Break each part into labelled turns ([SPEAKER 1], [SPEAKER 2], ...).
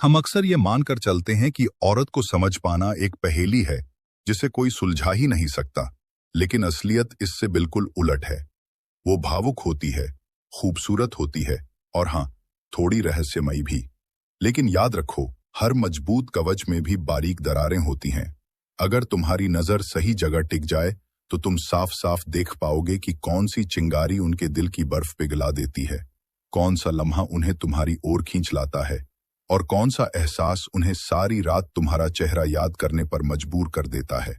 [SPEAKER 1] हम अक्सर ये मानकर चलते हैं कि औरत को समझ पाना एक पहेली है जिसे कोई सुलझा ही नहीं सकता, लेकिन असलियत इससे बिल्कुल उलट है। वो भावुक होती है, खूबसूरत होती है और हाँ, थोड़ी रहस्यमयी भी। लेकिन याद रखो, हर मजबूत कवच में भी बारीक दरारें होती हैं। अगर तुम्हारी नजर सही जगह टिक जाए तो तुम साफ साफ देख पाओगे कि कौन सी चिंगारी उनके दिल की बर्फ पिघला देती है, कौन सा लम्हा उन्हें तुम्हारी ओर खींच लाता है और कौन सा एहसास उन्हें सारी रात तुम्हारा चेहरा याद करने पर मजबूर कर देता है।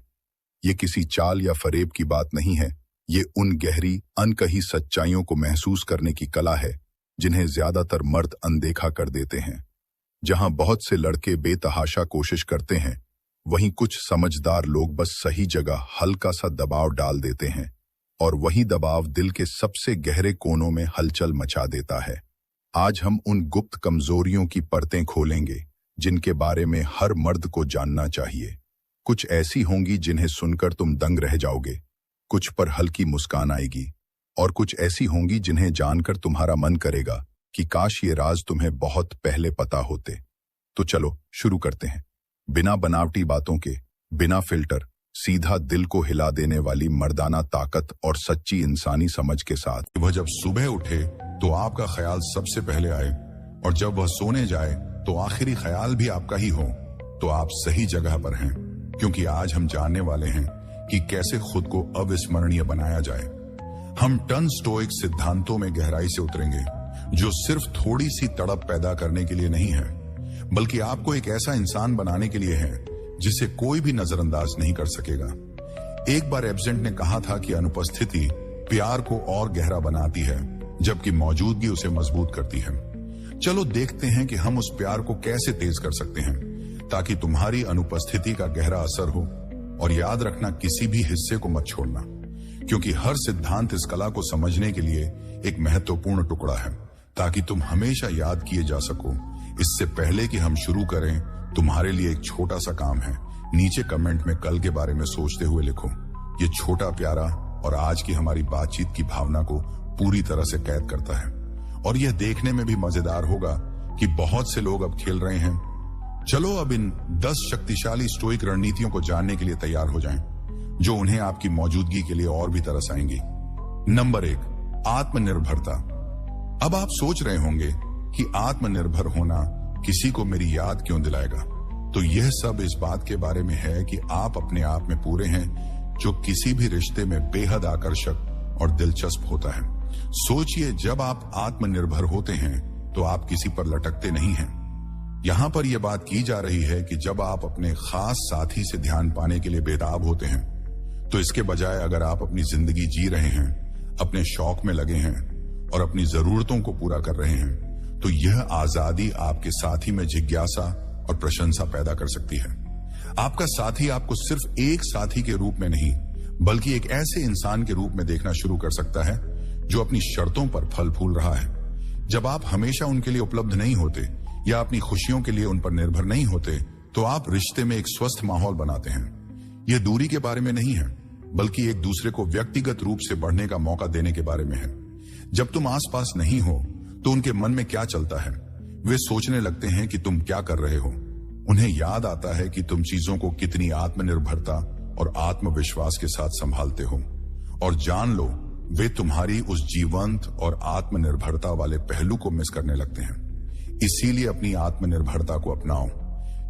[SPEAKER 1] ये किसी चाल या फरेब की बात नहीं है, ये उन गहरी अनकही सच्चाइयों को महसूस करने की कला है जिन्हें ज्यादातर मर्द अनदेखा कर देते हैं। जहां बहुत से लड़के बेतहाशा कोशिश करते हैं, वहीं कुछ समझदार लोग बस सही जगह हल्का सा दबाव डाल देते हैं और वही दबाव दिल के सबसे गहरे कोनों में हलचल मचा देता है। आज हम उन गुप्त कमजोरियों की परतें खोलेंगे जिनके बारे में हर मर्द को जानना चाहिए। कुछ ऐसी होंगी जिन्हें सुनकर तुम दंग रह जाओगे, कुछ पर हल्की मुस्कान आएगी और कुछ ऐसी होंगी जिन्हें जानकर तुम्हारा मन करेगा कि काश ये राज तुम्हें बहुत पहले पता होते। तो चलो शुरू करते हैं। बिना बनावटी बातों के, बिना फिल्टर, सीधा दिल को हिला देने वाली मर्दाना ताकत और सच्ची इंसानी समझ के साथ।
[SPEAKER 2] वह जब सुबह उठे तो आपका ख्याल सबसे पहले आए और जब वह सोने जाए तो आखिरी ख्याल भी आपका ही हो, तो आप सही जगह पर हैं, क्योंकि आज हम जानने वाले हैं कि कैसे खुद को अविस्मरणीय बनाया जाए। हम टन स्टोइक सिद्धांतों में गहराई से उतरेंगे जो सिर्फ थोड़ी सी तड़प पैदा करने के लिए नहीं है, बल्कि आपको एक ऐसा इंसान बनाने के लिए है जिसे कोई भी नजरअंदाज नहीं कर सकेगा। एक बार एब्सेंट ने कहा था कि अनुपस्थिति प्यार को और गहरा बनाती है, जबकि मौजूदगी उसे मजबूत करती है। चलो देखते हैं कि हम उस प्यार को कैसे तेज कर सकते हैं ताकि तुम्हारी अनुपस्थिति का गहरा असर हो। और याद रखना, किसी भी हिस्से को मत छोड़ना, क्योंकि हर सिद्धांत इस कला को समझने के लिए एक महत्वपूर्ण टुकड़ा है, ताकि तुम हमेशा याद किए जा सको। इससे पहले कि हम शुरू करें, तुम्हारे लिए एक छोटा सा काम है। नीचे कमेंट में कल के बारे में सोचते हुए लिखो। ये छोटा प्यारा और आज की हमारी बातचीत की भावना को पूरी तरह से कैद करता है और यह देखने में भी मजेदार होगा कि बहुत से लोग अब खेल रहे हैं। चलो अब इन 10 शक्तिशाली स्टोइक रणनीतियों को जानने के लिए तैयार हो जाएं, जो उन्हें आपकी मौजूदगी के लिए और भी तरस आएंगी। नंबर 1, आत्मनिर्भरता। अब आप सोच रहे होंगे कि आत्मनिर्भर होना किसी को मेरी याद क्यों दिलाएगा? तो यह सब इस बात के बारे में है कि आप अपने आप में पूरे हैं, जो किसी भी रिश्ते में बेहद आकर्षक और दिलचस्प होता है। सोचिए, जब आप आत्मनिर्भर होते हैं तो आप किसी पर लटकते नहीं हैं। यहां पर यह बात की जा रही है कि जब आप अपने खास साथी से ध्यान पाने के लिए बेताब होते हैं, तो इसके बजाय अगर आप अपनी जिंदगी जी रहे हैं, अपने शौक में लगे हैं और अपनी जरूरतों को पूरा कर रहे हैं, तो यह आजादी आपके साथी में जिज्ञासा और प्रशंसा पैदा कर सकती है। आपका साथी आपको सिर्फ एक साथी के रूप में नहीं, बल्कि एक ऐसे इंसान के रूप में देखना शुरू कर सकता है जो अपनी शर्तों पर फल फूल रहा है। जब आप हमेशा उनके लिए उपलब्ध नहीं होते या अपनी खुशियों के लिए उन पर निर्भर नहीं होते, तो आप रिश्ते में एक स्वस्थ माहौल बनाते हैं। यह दूरी के बारे में नहीं है, बल्कि एक दूसरे को व्यक्तिगत रूप से बढ़ने का मौका देने के बारे में है। जब तुम आसपास नहीं हो तो उनके मन में क्या चलता है, वे सोचने लगते हैं कि तुम क्या कर रहे हो। उन्हें याद आता है कि तुम चीजों को कितनी आत्मनिर्भरता और आत्मविश्वास के साथ संभालते हो। और जान लो, वे तुम्हारी उस जीवंत और आत्मनिर्भरता वाले पहलू को मिस करने लगते हैं। इसीलिए अपनी आत्मनिर्भरता को अपनाओ।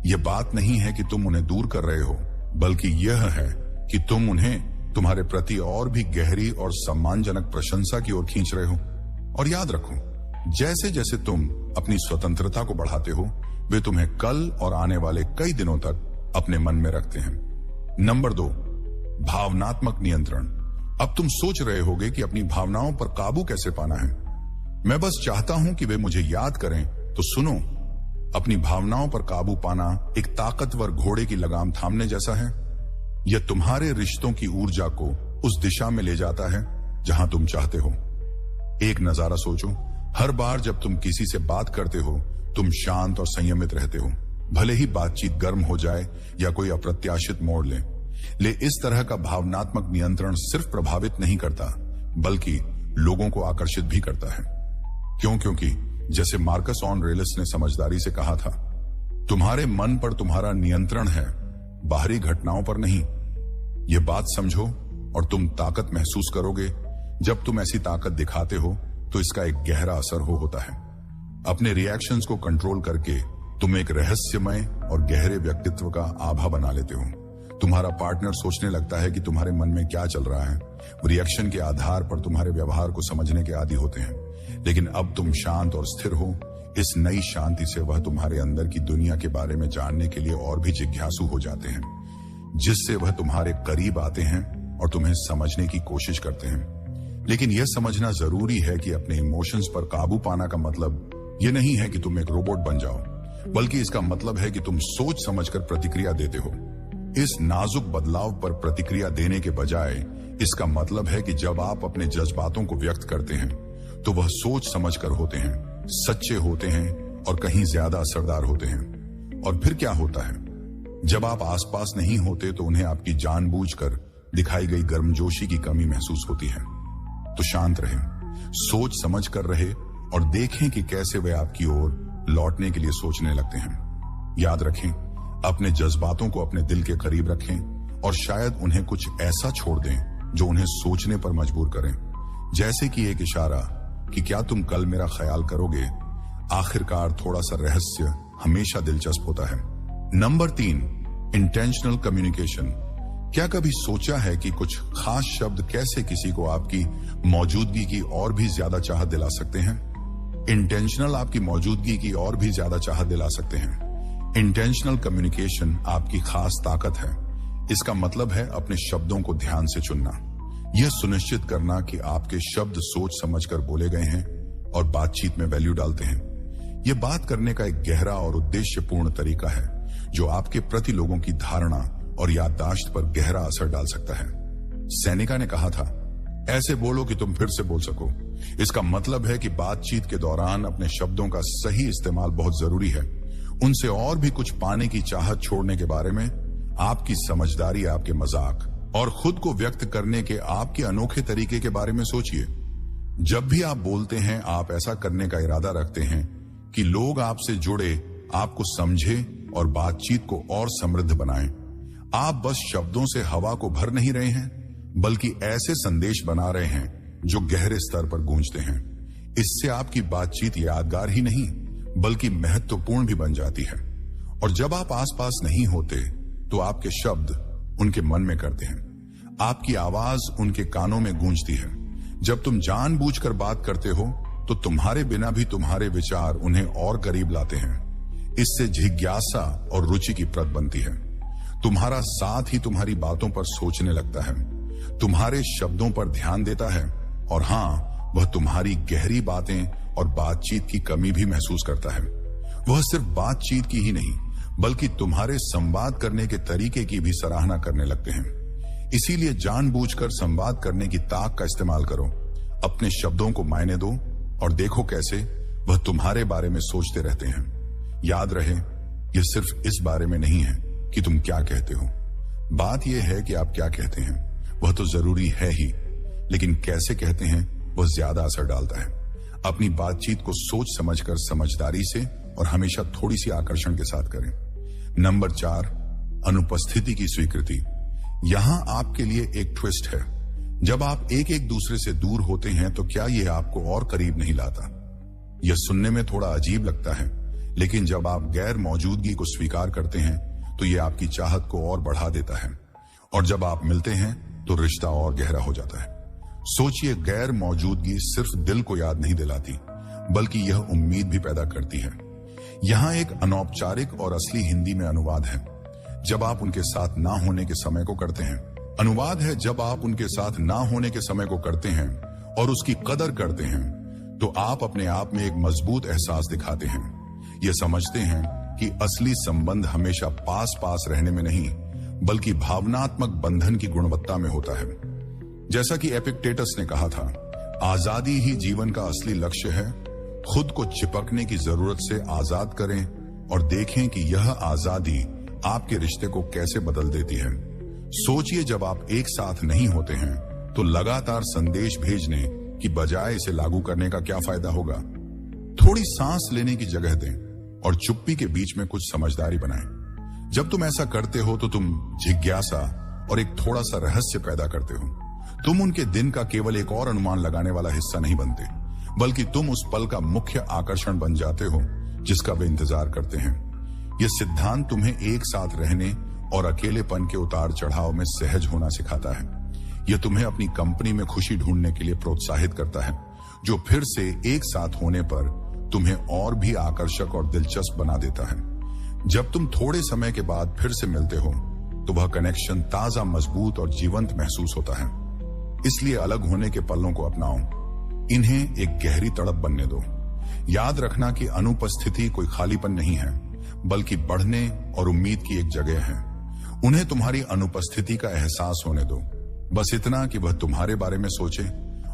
[SPEAKER 2] यह बात नहीं है कि तुम उन्हें दूर कर रहे हो, बल्कि यह है कि तुम उन्हें तुम्हारे प्रति और भी गहरी और सम्मानजनक प्रशंसा की ओर खींच रहे हो। और याद रखो, जैसे जैसे तुम अपनी स्वतंत्रता को बढ़ाते हो, वे तुम्हें कल और आने वाले कई दिनों तक अपने मन में रखते हैं। नंबर 2, भावनात्मक नियंत्रण। अब तुम सोच रहे होगे कि अपनी भावनाओं पर काबू कैसे पाना है। मैं बस चाहता हूं कि वे मुझे याद करें, तो सुनो। अपनी भावनाओं पर काबू पाना एक ताकतवर घोड़े की लगाम थामने जैसा है। यह तुम्हारे रिश्तों की ऊर्जा को उस दिशा में ले जाता है जहां तुम चाहते हो। एक नजारा सोचो, हर बार जब तुम किसी से बात करते हो, तुम शांत और संयमित रहते हो, भले ही बातचीत गर्म हो जाए या कोई अप्रत्याशित मोड़ ले इस तरह का भावनात्मक नियंत्रण सिर्फ प्रभावित नहीं करता, बल्कि लोगों को आकर्षित भी करता है। क्योंकि जैसे मार्कस ऑरेलियस ने समझदारी से कहा था, तुम्हारे मन पर तुम्हारा नियंत्रण है, बाहरी घटनाओं पर नहीं। यह बात समझो और तुम ताकत महसूस करोगे। जब तुम ऐसी ताकत दिखाते हो तो इसका एक गहरा असर होता है। अपने रिएक्शंस को कंट्रोल करके तुम एक रहस्यमय और गहरे व्यक्तित्व का आभा बना लेते हो। तुम्हारा पार्टनर सोचने लगता है कि तुम्हारे मन में क्या चल रहा है। रिएक्शन के आधार पर तुम्हारे व्यवहार को समझने के आदी होते हैं। लेकिन अब तुम शांत और स्थिर हो। इस नई शांति से वह तुम्हारे अंदर की दुनिया के बारे में जानने के लिए और भी जिज्ञासु हो जाते हैं, जिससे वह तुम्हारे करीब आते हैं और तुम्हें समझने की कोशिश करते हैं। लेकिन यह समझना जरूरी है कि अपने इमोशंस पर काबू पाना का मतलब यह नहीं है कि तुम एक रोबोट बन जाओ, बल्कि इसका मतलब है कि तुम सोच समझकर प्रतिक्रिया देते हो। इस नाजुक बदलाव पर प्रतिक्रिया देने के बजाय इसका मतलब है कि जब आप अपने जज्बातों को व्यक्त करते हैं तो वह सोच समझकर होते हैं, सच्चे होते हैं और कहीं ज्यादा असरदार होते हैं। और फिर क्या होता है, जब आप आसपास नहीं होते तो उन्हें आपकी जानबूझकर दिखाई गई गर्मजोशी की कमी महसूस होती है। तो शांत रहें, सोच समझ कर रहे और देखें कि कैसे वे आपकी ओर लौटने के लिए सोचने लगते हैं। याद रखें, अपने जज्बातों को अपने दिल के करीब रखें और शायद उन्हें कुछ ऐसा छोड़ दें जो उन्हें सोचने पर मजबूर करें, जैसे कि एक इशारा कि क्या तुम कल मेरा ख्याल करोगे। आखिरकार थोड़ा सा रहस्य हमेशा दिलचस्प होता है। Number 3, intentional communication. क्या कभी सोचा है कि कुछ खास शब्द कैसे किसी को आपकी मौजूदगी की और भी ज्यादा चाहत दिला सकते हैं? इंटेंशनल आपकी मौजूदगी की और भी ज्यादा चाहत दिला सकते हैं। इंटेंशनल कम्युनिकेशन आपकी खास ताकत है। इसका मतलब है अपने शब्दों को ध्यान से चुनना, यह सुनिश्चित करना कि आपके शब्द सोच समझकर बोले गए हैं और बातचीत में वैल्यू डालते हैं। यह बात करने का एक गहरा और उद्देश्यपूर्ण तरीका है जो आपके प्रति लोगों की धारणा और याददाश्त पर गहरा असर डाल सकता है। सेनेका ने कहा था, ऐसे बोलो कि तुम फिर से बोल सको। इसका मतलब है कि बातचीत के दौरान अपने शब्दों का सही इस्तेमाल बहुत जरूरी है। उनसे और भी कुछ पाने की चाहत छोड़ने के बारे में आपकी समझदारी, आपके मजाक और खुद को व्यक्त करने के आपके अनोखे तरीके के बारे में सोचिए। जब भी आप बोलते हैं, आप ऐसा करने का इरादा रखते हैं कि लोग आपसे जुड़े, आपको समझे और बातचीत को और समृद्ध बनाएं। आप बस शब्दों से हवा को भर नहीं रहे हैं, बल्कि ऐसे संदेश बना रहे हैं जो गहरे स्तर पर गूंजते हैं। इससे आपकी बातचीत यादगार ही नहीं बल्कि महत्वपूर्ण भी बन जाती है। और जब आप आसपास नहीं होते तो आपके शब्द उनके मन में करते हैं, आपकी आवाज उनके कानों में गूंजती है। जब तुम जानबूझकर बात करते हो तो तुम्हारे बिना भी तुम्हारे विचार उन्हें और करीब लाते हैं। इससे जिज्ञासा और रुचि की प्रत बनती है। तुम्हारा साथ ही तुम्हारी बातों पर सोचने लगता है, तुम्हारे शब्दों पर ध्यान देता है और हाँ, वह तुम्हारी गहरी बातें और बातचीत की कमी भी महसूस करता है। वह सिर्फ बातचीत की ही नहीं बल्कि तुम्हारे संवाद करने के तरीके की भी सराहना करने लगते हैं। इसीलिए जानबूझकर संवाद करने की ताक का इस्तेमाल करो। अपने शब्दों को मायने दो और देखो कैसे वह तुम्हारे बारे में सोचते रहते हैं। याद रहे, यह सिर्फ इस बारे में नहीं है कि तुम क्या कहते हो। बात यह है कि आप क्या कहते हैं। वह तो जरूरी है ही, लेकिन कैसे कहते हैं वह ज्यादा असर डालता है। अपनी बातचीत को सोच समझकर समझदारी से और हमेशा थोड़ी सी आकर्षण के साथ करें। नंबर 4, अनुपस्थिति की स्वीकृति। यहां आपके लिए एक ट्विस्ट है। जब आप एक एक दूसरे से दूर होते हैं तो क्या यह आपको और करीब नहीं लाता? यह सुनने में थोड़ा अजीब लगता है, लेकिन जब आप गैर मौजूदगी को स्वीकार करते हैं तो यह आपकी चाहत को और बढ़ा देता है। और जब आप मिलते हैं तो रिश्ता और गहरा हो जाता है। सोचिए, गैर मौजूदगी सिर्फ दिल को याद नहीं दिलाती बल्कि यह उम्मीद भी पैदा करती है। यहाँ एक अनौपचारिक और असली हिंदी में अनुवाद है, जब आप उनके साथ ना होने के समय को करते हैं। अनुवाद है, जब आप उनके साथ ना होने के समय को करते हैं और उसकी कदर करते हैं तो आप अपने आप में एक मजबूत एहसास दिखाते हैं। यह समझते हैं कि असली संबंध हमेशा पास पास रहने में नहीं बल्कि भावनात्मक बंधन की गुणवत्ता में होता है। जैसा कि एपिक्टेटस ने कहा था, आजादी ही जीवन का असली लक्ष्य है। खुद को चिपकने की जरूरत से आजाद करें और देखें कि यह आजादी आपके रिश्ते को कैसे बदल देती है। सोचिए, जब आप एक साथ नहीं होते हैं तो लगातार संदेश भेजने की बजाय इसे लागू करने का क्या फायदा होगा। थोड़ी सांस लेने की जगह दें। और चुप्पी के बीच में कुछ समझदारी बनाएं। जब तुम ऐसा करते हो तो तुम जिज्ञासा और एक थोड़ा सा रहस्य पैदा करते हो। तुम उनके दिन का केवल एक और अनुमान लगाने वाला हिस्सा नहीं बनते, बल्कि तुम उस पल का मुख्य आकर्षण बन जाते हो जिसका वे इंतजार करते हैं। यह सिद्धांत तुम्हें एक साथ रहने और अकेलेपन के उतार चढ़ाव में सहज होना सिखाता है। यह तुम्हें अपनी कंपनी में खुशी ढूंढने के लिए प्रोत्साहित करता है, जो फिर से एक साथ होने पर तुम्हें और भी आकर्षक और दिलचस्प बना देता है। जब तुम थोड़े समय के बाद फिर से मिलते हो तो वह कनेक्शन ताजा, मजबूत और जीवंत महसूस होता है। इसलिए अलग होने के पलों को अपनाओ, इन्हें एक गहरी तड़प बनने दो। याद रखना कि अनुपस्थिति कोई खालीपन नहीं है, बल्कि बढ़ने और उम्मीद की एक जगह है। उन्हें तुम्हारी अनुपस्थिति का एहसास होने दो, बस इतना कि वह तुम्हारे बारे में सोचे।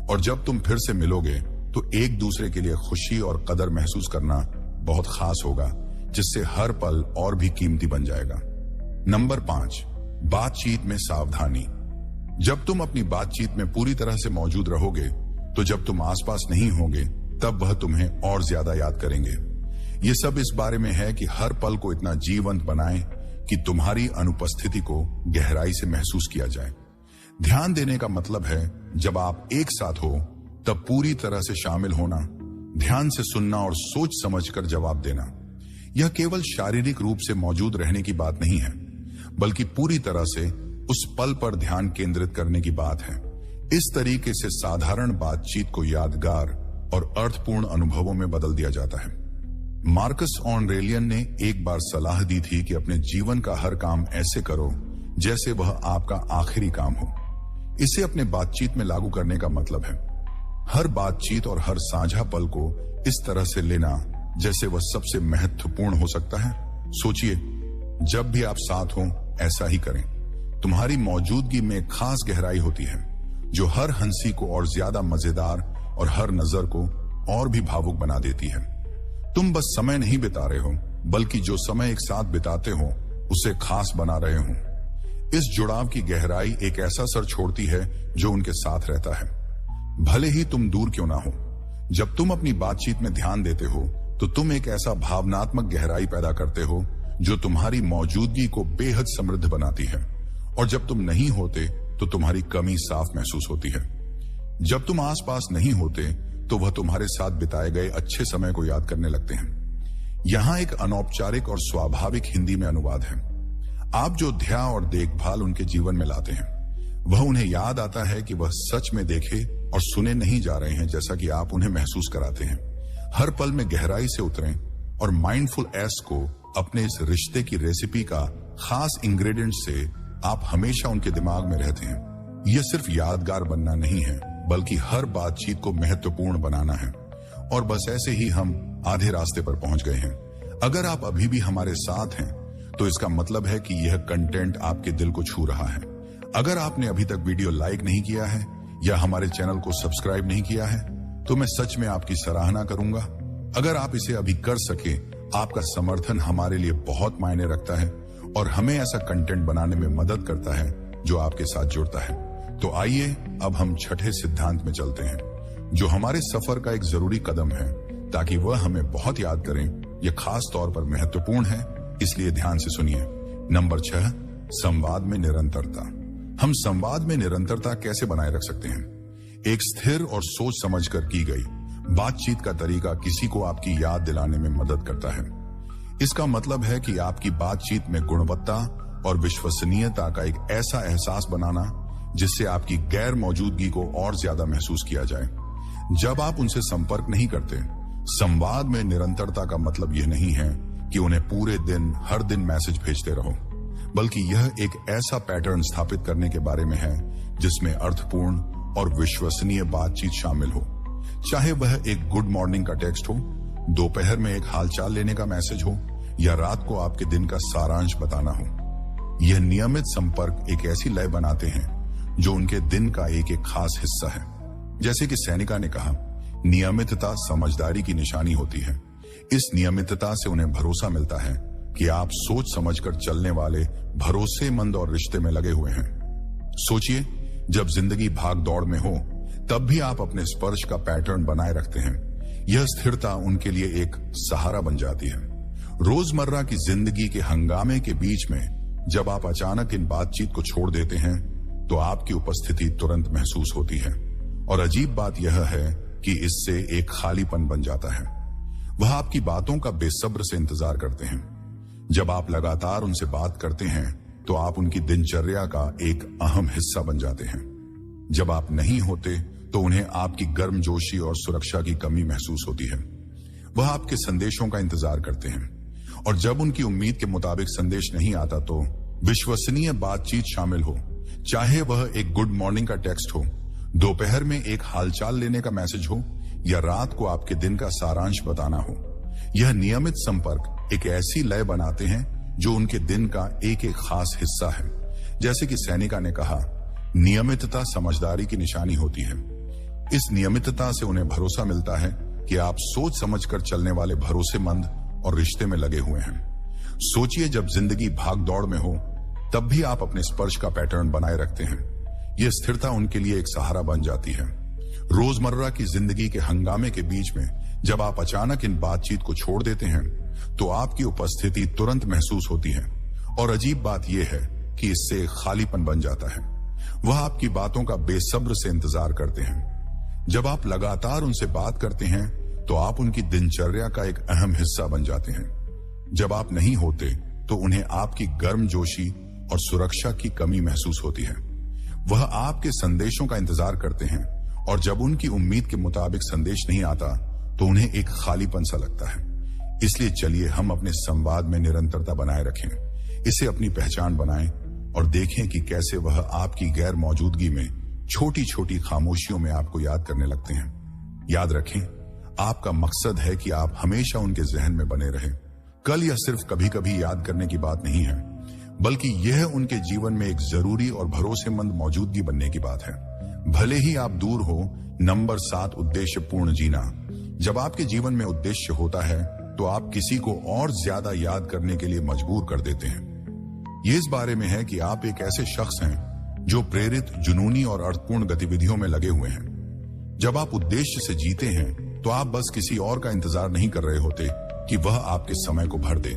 [SPEAKER 2] और जब तुम फिर से मिलोगे तो एक दूसरे के लिए खुशी और कदर महसूस करना बहुत खास होगा, जिससे हर पल और भी कीमती बन जाएगा। नंबर 5, बातचीत में सावधानी। जब तुम अपनी बातचीत में पूरी तरह से मौजूद रहोगे तो जब तुम आसपास नहीं होगे तब वह तुम्हें और ज्यादा याद करेंगे। ये सब इस बारे में है कि हर पल को इतना जीवंत बनाएं कि तुम्हारी अनुपस्थिति को गहराई से महसूस किया जाए। ध्यान देने का मतलब है जब आप एक साथ हो तब पूरी तरह से शामिल होना, ध्यान से सुनना और सोच समझकर जवाब देना। यह केवल शारीरिक रूप से मौजूद रहने की बात नहीं है, बल्कि पूरी तरह से उस पल पर ध्यान केंद्रित करने की बात है। इस तरीके से साधारण बातचीत को यादगार और अर्थपूर्ण अनुभवों में बदल दिया जाता है। मार्कस ऑरेलियन ने एक बार सलाह दी थी कि अपने जीवन का हर काम ऐसे करो जैसे वह आपका आखिरी काम हो। इसे अपने बातचीत में लागू करने का मतलब है हर बातचीत और हर साझा पल को इस तरह से लेना जैसे वह सबसे महत्वपूर्ण हो सकता है। सोचिए, जब भी आप साथ हो ऐसा ही करें। तुम्हारी मौजूदगी में एक खास गहराई होती है जो हर हंसी को और ज्यादा मजेदार और हर नजर को और भी भावुक बना देती है। तुम बस समय नहीं बिता रहे हो, बल्कि जो समय एक साथ बिताते हो उसे खास बना रहे हो। इस जुड़ाव की गहराई एक ऐसा असर छोड़ती है जो उनके साथ रहता है, भले ही तुम दूर क्यों ना हो। जब तुम अपनी बातचीत में ध्यान देते हो तो तुम एक ऐसा भावनात्मक गहराई पैदा करते हो जो तुम्हारी मौजूदगी को बेहद समृद्ध बनाती है। और जब तुम नहीं होते तो तुम्हारी कमी साफ महसूस होती है। जब तुम आसपास नहीं होते तो वह तुम्हारे साथ बिताए गए अच्छे समय को याद करने लगते हैं। यहाँ एक अनौपचारिक और स्वाभाविक हिंदी में अनुवाद है। आप जो ध्यान और देखभाल उनके जीवन में लाते हैं, वह उन्हें याद आता है कि वह सच में देखे और सुने नहीं जा रहे हैं, जैसा कि आप उन्हें महसूस कराते हैं। हर पल में गहराई से उतरें और माइंडफुल एस को अपने इस रिश्ते की रेसिपी का खास इंग्रेडिएंट से आप हमेशा उनके दिमाग में रहते हैं। यह सिर्फ यादगार बनना नहीं है, बल्कि हर बातचीत को महत्वपूर्ण बनाना है। और बस ऐसे ही हम आधे रास्ते पर पहुंच गए हैं। अगर आप अभी भी हमारे साथ हैं तो इसका मतलब है कि यह कंटेंट आपके दिल को छू रहा है। अगर आपने अभी तक वीडियो लाइक नहीं किया है या हमारे चैनल को सब्सक्राइब नहीं किया है तो मैं सच में आपकी सराहना करूंगा। अगर आप इसे अभी कर सके, आपका समर्थन हमारे लिए बहुत मायने रखता है और हमें ऐसा कंटेंट बनाने में मदद करता है जो आपके साथ जुड़ता है। तो आइए अब हम छठे सिद्धांत में चलते हैं, जो हमारे सफर का एक जरूरी कदम है ताकि वह हमें बहुत याद करें। यह खास तौर पर महत्वपूर्ण है, इसलिए ध्यान से सुनिए। नंबर 6, संवाद में निरंतरता। हम संवाद में निरंतरता कैसे बनाए रख सकते हैं? एक स्थिर और सोच समझकर की गई बातचीत का तरीका किसी को आपकी याद दिलाने में मदद करता है। इसका मतलब है कि आपकी बातचीत में गुणवत्ता और विश्वसनीयता का एक ऐसा एहसास बनाना जिससे आपकी गैर मौजूदगी को और ज्यादा महसूस किया जाए। जब आप उनसे संपर्क नहीं करते, संवाद में निरंतरता का मतलब यह नहीं है कि उन्हें पूरे दिन हर दिन मैसेज भेजते रहो, बल्कि यह एक ऐसा पैटर्न स्थापित करने के बारे में है जिसमें अर्थपूर्ण और विश्वसनीय बातचीत शामिल हो। चाहे वह एक गुड मॉर्निंग का टेक्स्ट हो, दोपहर में एक हालचाल लेने का मैसेज हो या रात को आपके दिन का सारांश बताना हो। यह नियमित संपर्क एक ऐसी लय बनाते हैं जो उनके दिन का एक एक खास हिस्सा है। जैसे कि सैनिका ने कहा, नियमितता समझदारी की निशानी होती है। इस नियमितता से उन्हें भरोसा मिलता है कि आप सोच समझकर चलने वाले भरोसेमंद और रिश्ते में लगे हुए हैं। सोचिए, जब जिंदगी भाग दौड़ में हो तब भी आप अपने स्पर्श का पैटर्न बनाए रखते हैं। यह स्थिरता उनके लिए एक सहारा बन जाती है। रोजमर्रा की जिंदगी के हंगामे के बीच में जब आप अचानक इन बातचीत को छोड़ देते हैं तो आपकी उपस्थिति तुरंत महसूस होती है। और अजीब बात यह है कि इससे एक खालीपन बन जाता है। वह आपकी बातों का बेसब्र से इंतजार करते हैं। जब आप लगातार उनसे बात करते हैं तो आप उनकी दिनचर्या का एक अहम हिस्सा बन जाते हैं। जब आप नहीं होते तो उन्हें आपकी गर्मजोशी और सुरक्षा की कमी महसूस होती है। वह आपके संदेशों का इंतजार करते हैं और जब उनकी उम्मीद के मुताबिक संदेश नहीं आता तो विश्वसनीय बातचीत शामिल हो, चाहे वह एक गुड मॉर्निंग का टेक्स्ट हो, दोपहर में एक हालचाल लेने का मैसेज हो या रात को आपके दिन का सारांश बताना हो। यह नियमित संपर्क एक ऐसी लय बनाते हैं जो उनके दिन का एक एक खास हिस्सा है। जैसे कि सैनिका ने कहा, नियमितता समझदारी की निशानी होती है। इस नियमितता से उन्हें भरोसा मिलता है कि आप सोच समझकर चलने वाले भरोसेमंद और रिश्ते में लगे हुए हैं। सोचिए, जब जिंदगी भाग दौड़ में हो तब भी आप अपने स्पर्श का पैटर्न बनाए रखते हैं। यह स्थिरता उनके लिए एक सहारा बन जाती है। रोजमर्रा की जिंदगी के हंगामे के बीच में जब आप अचानक इन बातचीत को छोड़ देते हैं तो आपकी उपस्थिति तुरंत महसूस होती है। और अजीब बात यह है कि इससे एक खालीपन बन जाता है। वह आपकी बातों का बेसब्र से इंतजार करते हैं। जब आप लगातार उनसे बात करते हैं तो आप उनकी दिनचर्या का एक अहम हिस्सा बन जाते हैं। जब आप नहीं होते तो उन्हें आपकी गर्मजोशी और सुरक्षा की कमी महसूस होती है। वह आपके संदेशों का इंतजार करते हैं और जब उनकी उम्मीद के मुताबिक संदेश नहीं आता तो उन्हें एक खालीपन सा लगता है। इसलिए चलिए हम अपने संवाद में निरंतरता बनाए रखें, इसे अपनी पहचान बनाएं और देखें कि कैसे वह आपकी गैर मौजूदगी में छोटी छोटी खामोशियों में आपको याद करने लगते हैं। याद रखें, आपका मकसद है कि आप हमेशा उनके जहन में बने रहें। कल या सिर्फ कभी कभी याद करने की बात नहीं है, बल्कि यह उनके जीवन में एक जरूरी और भरोसेमंद मौजूदगी बनने की बात है। भले ही आप दूर हो। नंबर 7, उद्देश्य पूर्ण जीना। जब आपके जीवन में उद्देश्य होता है तो आप किसी को और ज्यादा याद करने के लिए मजबूर कर देते हैं। ये इस बारे में है कि आप एक ऐसे शख्स हैं जो प्रेरित, जुनूनी और अर्थपूर्ण गतिविधियों में लगे हुए हैं। जब आप उद्देश्य से जीते हैं तो आप बस किसी और का इंतजार नहीं कर रहे होते कि वह आपके समय को भर दे।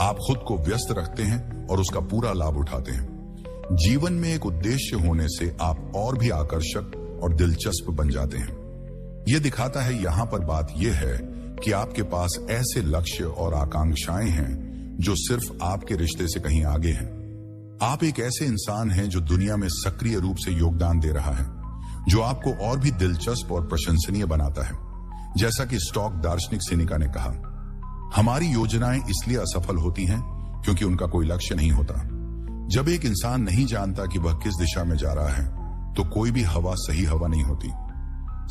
[SPEAKER 2] आप खुद को व्यस्त रखते हैं और उसका पूरा लाभ उठाते हैं। जीवन में एक उद्देश्य होने से आप और भी आकर्षक और दिलचस्प बन जाते हैं। यह दिखाता है, यहां पर बात यह है कि आपके पास ऐसे लक्ष्य और आकांक्षाएं हैं जो सिर्फ आपके रिश्ते से कहीं आगे हैं। आप एक ऐसे इंसान हैं जो दुनिया में सक्रिय रूप से योगदान दे रहा है, जो आपको और भी दिलचस्प और प्रशंसनीय बनाता है। जैसा कि स्टॉक दार्शनिक सेनिका ने कहा, हमारी योजनाएं इसलिए असफल होती हैं क्योंकि उनका कोई लक्ष्य नहीं होता। जब एक इंसान नहीं जानता कि वह किस दिशा में जा रहा है तो कोई भी हवा सही हवा नहीं होती।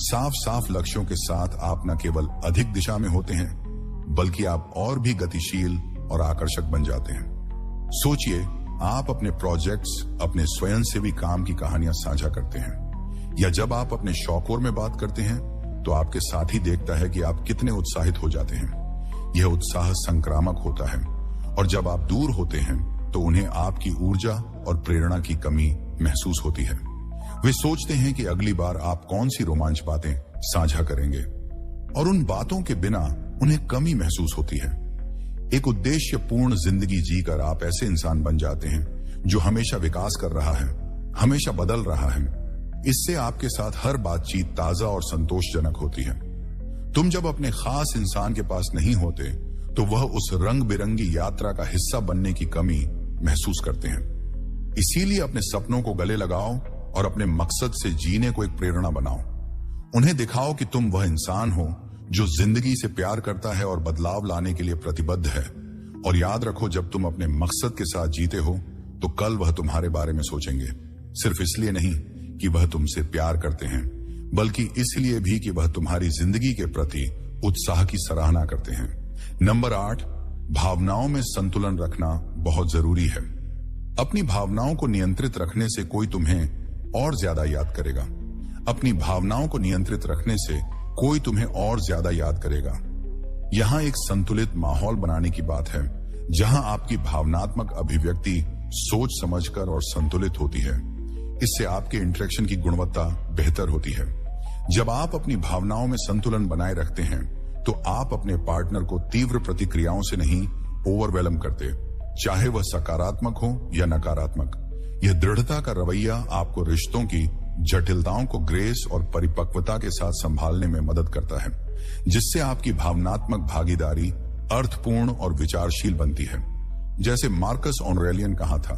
[SPEAKER 2] साफ साफ लक्ष्यों के साथ आप न केवल अधिक दिशा में होते हैं बल्कि आप और भी गतिशील और आकर्षक बन जाते हैं। सोचिए, आप अपने प्रोजेक्ट्स, अपने स्वयंसेवी काम की कहानियां साझा करते हैं, या जब आप अपने शौकों में बात करते हैं तो आपके साथी देखता है कि आप कितने उत्साहित हो जाते हैं। यह उत्साह संक्रामक होता है और जब आप दूर होते हैं तो उन्हें आपकी ऊर्जा और प्रेरणा की कमी महसूस होती है। वे सोचते हैं कि अगली बार आप कौन सी रोमांच बातें साझा करेंगे और उन बातों के बिना उन्हें कमी महसूस होती है। एक उद्देश्य पूर्ण जिंदगी जीकर आप ऐसे इंसान बन जाते हैं जो हमेशा विकास कर रहा है, हमेशा बदल रहा है। इससे आपके साथ हर बातचीत ताजा और संतोषजनक होती है। तुम जब अपने खास इंसान के पास नहीं होते तो वह उस रंग बिरंगी यात्रा का हिस्सा बनने की कमी महसूस करते हैं। इसीलिए अपने सपनों को गले लगाओ और अपने मकसद से जीने को एक प्रेरणा बनाओ। उन्हें दिखाओ कि तुम वह इंसान हो जो जिंदगी से प्यार करता है और बदलाव लाने के लिए प्रतिबद्ध है। और याद रखो, जब तुम अपने मकसद के साथ जीते हो तो कल वह तुम्हारे बारे में सोचेंगे, सिर्फ इसलिए नहीं कि वह तुमसे प्यार करते हैं, बल्कि इसलिए भी कि वह तुम्हारी जिंदगी के प्रति उत्साह की सराहना करते हैं। नंबर 8, भावनाओं में संतुलन रखना बहुत जरूरी है। अपनी भावनाओं को नियंत्रित रखने से कोई तुम्हें और ज्यादा याद करेगा। अपनी भावनाओं को नियंत्रित रखने से कोई तुम्हें और ज्यादा याद करेगा। यहां एक संतुलित माहौल बनाने की बात है, जहां आपकी भावनात्मक अभिव्यक्ति सोच समझकर और संतुलित होती है। इससे आपके इंटरेक्शन की गुणवत्ता बेहतर होती है। जब आप अपनी भावनाओं में संतुलन बनाए रखते हैं तो आप अपने पार्टनर को तीव्र प्रतिक्रियाओं से नहीं ओवरवेलम करते, चाहे वह सकारात्मक हो या नकारात्मक। यह दृढ़ता का रवैया आपको रिश्तों की जटिलताओं को ग्रेस और परिपक्वता के साथ संभालने में मदद करता है, जिससे आपकी भावनात्मक भागीदारी अर्थपूर्ण और विचारशील बनती है। जैसे मार्कस ऑरेलियन कहा था,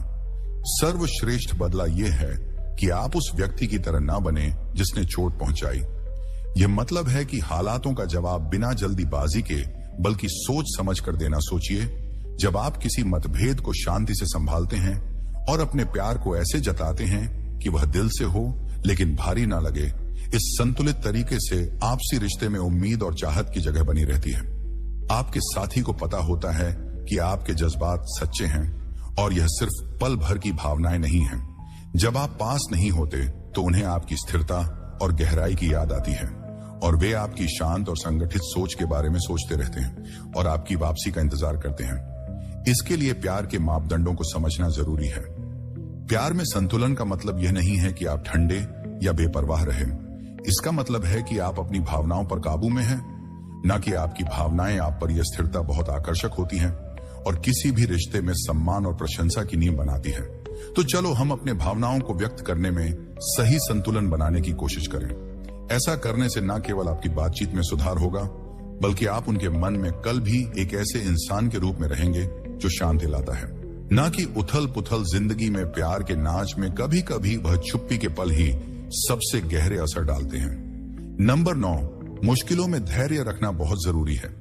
[SPEAKER 2] सर्वश्रेष्ठ बदला यह है कि आप उस व्यक्ति की तरह ना बने जिसने चोट पहुंचाई। यह मतलब है कि हालातों का जवाब बिना जल्दीबाजी के बल्कि सोच समझ कर देना सोचिए। जब आप किसी मतभेद को शांति से संभालते हैं और अपने प्यार को ऐसे जताते हैं कि वह दिल से हो लेकिन भारी ना लगे, इस संतुलित तरीके से आपसी रिश्ते में उम्मीद और चाहत की जगह बनी रहती है। आपके साथी को पता होता है कि आपके जज्बात सच्चे हैं और यह सिर्फ पल भर की भावनाएं नहीं हैं। जब आप पास नहीं होते तो उन्हें आपकी स्थिरता और गहराई की याद आती है और वे आपकी शांत और संगठित सोच के बारे में सोचते रहते हैं और आपकी वापसी का इंतजार करते हैं। इसके लिए प्यार के मापदंडों को समझना जरूरी है। प्यार में संतुलन का मतलब यह नहीं है कि आप ठंडे या बेपरवाह रहें। इसका मतलब है कि आप अपनी भावनाओं पर काबू में हैं, न कि आपकी भावनाएं आप पर यह स्थिरता बहुत आकर्षक होती हैं और किसी भी रिश्ते में सम्मान और प्रशंसा की नींव बनाती है। तो चलो हम अपने भावनाओं को व्यक्त करने में सही संतुलन बनाने की कोशिश करें। ऐसा करने से न केवल आपकी बातचीत में सुधार होगा, बल्कि आप उनके मन में कल भी एक ऐसे इंसान के रूप में रहेंगे जो शांति लाता है, न कि उथल पुथल जिंदगी में। प्यार के नाच में कभी कभी वह चुप्पी के पल ही सबसे गहरे असर डालते हैं। नंबर 9, मुश्किलों में धैर्य रखना बहुत जरूरी है।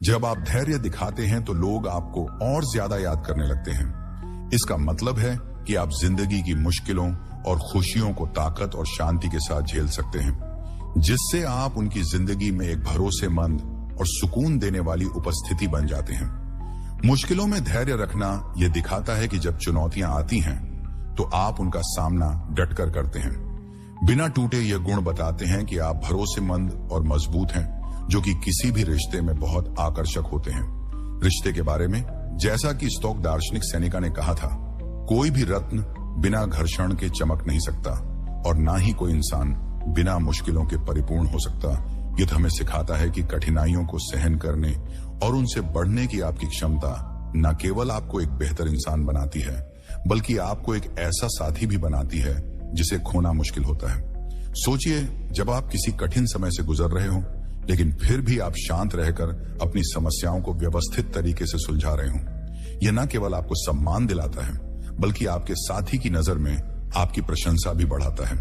[SPEAKER 2] जब आप धैर्य दिखाते हैं तो लोग आपको और ज्यादा याद करने लगते हैं। इसका मतलब है कि आप जिंदगी की मुश्किलों और खुशियों को ताकत और शांति के साथ झेल सकते हैं, जिससे आप उनकी जिंदगी में एक भरोसेमंद और सुकून देने वाली उपस्थिति बन जाते हैं। मुश्किलों में धैर्य रखना यह दिखाता है कि जब चुनौतियां आती हैं तो आप उनका सामना डटकर करते हैं। बिना टूटे यह गुण बताते हैं कि आप भरोसेमंद और मजबूत हैं, जो कि किसी भी रिश्ते में बहुत आकर्षक होते हैं। रिश्ते के बारे में, जैसा कि स्टोक दार्शनिक सेनेका ने कहा था, कोई भी रत्न बिना घर्षण के चमक नहीं सकता और ना ही कोई इंसान बिना मुश्किलों के परिपूर्ण हो सकता। युद्ध हमें सिखाता है कि कठिनाइयों को सहन करने और उनसे बढ़ने की आपकी क्षमता न केवल आपको एक बेहतर इंसान बनाती है, बल्कि आपको एक ऐसा साथी भी बनाती है जिसे खोना मुश्किल होता है। सोचिए, जब आप किसी कठिन समय से गुजर रहे हो लेकिन फिर भी आप शांत रहकर अपनी समस्याओं को व्यवस्थित तरीके से सुलझा रहे हो, यह न केवल आपको सम्मान दिलाता है बल्कि आपके साथी की नजर में आपकी प्रशंसा भी बढ़ाता है।